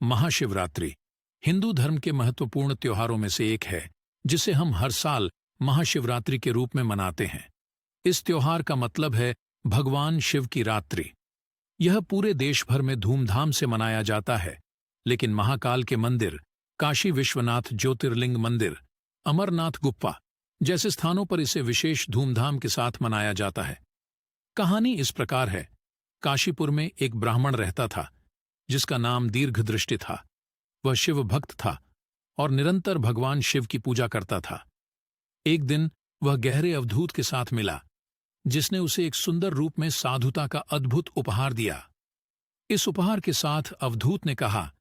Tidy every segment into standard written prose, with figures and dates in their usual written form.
महाशिवरात्रि हिंदू धर्म के महत्वपूर्ण त्योहारों में से एक है, जिसे हम हर साल महाशिवरात्रि के रूप में मनाते हैं। इस त्योहार का मतलब है भगवान शिव की रात्रि। यह पूरे देश भर में धूमधाम से मनाया जाता है, लेकिन महाकाल के मंदिर, काशी विश्वनाथ ज्योतिर्लिंग मंदिर, अमरनाथ गुप्पा जैसे स्थानों पर इसे विशेष धूमधाम के साथ मनाया जाता है। कहानी इस प्रकार है। काशीपुर में एक ब्राह्मण रहता था, जिसका नाम दीर्घदृष्टि था। वह शिव भक्त था और निरंतर भगवान शिव की पूजा करता था। एक दिन वह गहरे अवधूत के साथ मिला, जिसने उसे एक सुंदर रूप में साधुता का अद्भुत उपहार दिया। इस उपहार के साथ अवधूत ने कहा,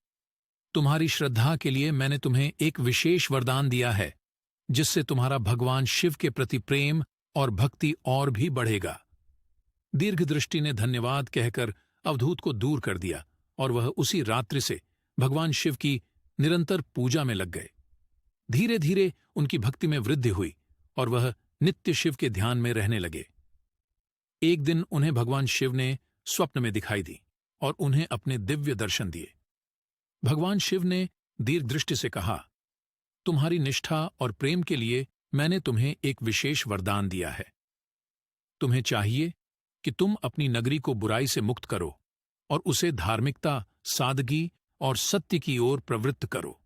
तुम्हारी श्रद्धा के लिए मैंने तुम्हें एक विशेष वरदान दिया है, जिससे तुम्हारा भगवान शिव के प्रति प्रेम और भक्ति और भी बढ़ेगा। दीर्घदृष्टि ने धन्यवाद कहकर अवधूत को दूर कर दिया और वह उसी रात्रि से भगवान शिव की निरंतर पूजा में लग गए। धीरे धीरे उनकी भक्ति में वृद्धि हुई और वह नित्य शिव के ध्यान में रहने लगे। एक दिन उन्हें भगवान शिव ने स्वप्न में दिखाई दी और उन्हें अपने दिव्य दर्शन दिए। भगवान शिव ने दीर्घदृष्टि से कहा, तुम्हारी निष्ठा और प्रेम के लिए मैंने तुम्हें एक विशेष वरदान दिया है। तुम्हें चाहिए कि तुम अपनी नगरी को बुराई से मुक्त करो और उसे धार्मिकता, सादगी और सत्य की ओर प्रवृत्त करो।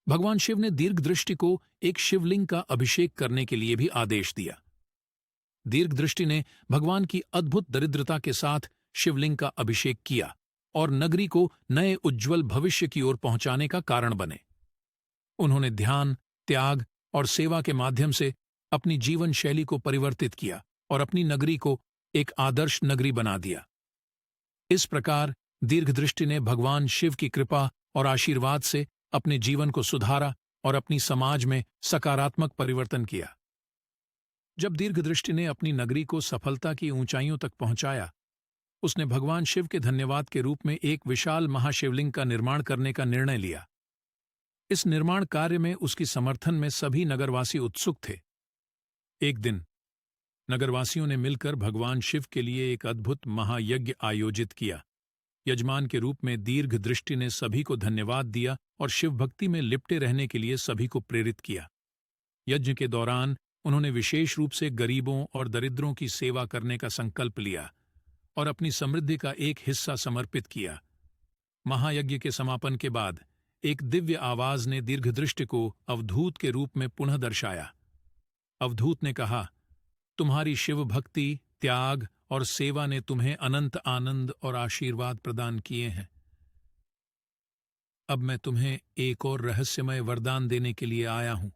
भगवान शिव ने दीर्घदृष्टि को एक शिवलिंग का अभिषेक करने के लिए भी आदेश दिया। दीर्घदृष्टि ने भगवान की अद्भुत दरिद्रता के साथ शिवलिंग का अभिषेक किया और नगरी को नए उज्ज्वल भविष्य की ओर पहुंचाने का कारण बने। उन्होंने ध्यान, त्याग और सेवा के माध्यम से अपनी जीवन शैली को परिवर्तित किया और अपनी नगरी को एक आदर्श नगरी बना दिया। इस प्रकार दीर्घदृष्टि ने भगवान शिव की कृपा और आशीर्वाद से अपने जीवन को सुधारा और अपनी समाज में सकारात्मक परिवर्तन किया। जब दीर्घदृष्टि ने अपनी नगरी को सफलता की ऊंचाइयों तक पहुंचाया, उसने भगवान शिव के धन्यवाद के रूप में एक विशाल महाशिवलिंग का निर्माण करने का निर्णय लिया। इस निर्माण कार्य में उसकी समर्थन में सभी नगरवासी उत्सुक थे। एक दिन नगरवासियों ने मिलकर भगवान शिव के लिए एक अद्भुत महायज्ञ आयोजित किया। यजमान के रूप में दीर्घदृष्टि ने सभी को धन्यवाद दिया और शिव भक्ति में लिपटे रहने के लिए सभी को प्रेरित किया। यज्ञ के दौरान उन्होंने विशेष रूप से गरीबों और दरिद्रों की सेवा करने का संकल्प लिया और अपनी समृद्धि का एक हिस्सा समर्पित किया। महायज्ञ के समापन के बाद एक दिव्य आवाज ने दीर्घदृष्टि को अवधूत के रूप में पुनः दर्शाया। अवधूत ने कहा, तुम्हारी शिव भक्ति, त्याग और सेवा ने तुम्हें अनंत आनंद और आशीर्वाद प्रदान किए हैं। अब मैं तुम्हें एक और रहस्यमय वरदान देने के लिए आया हूं।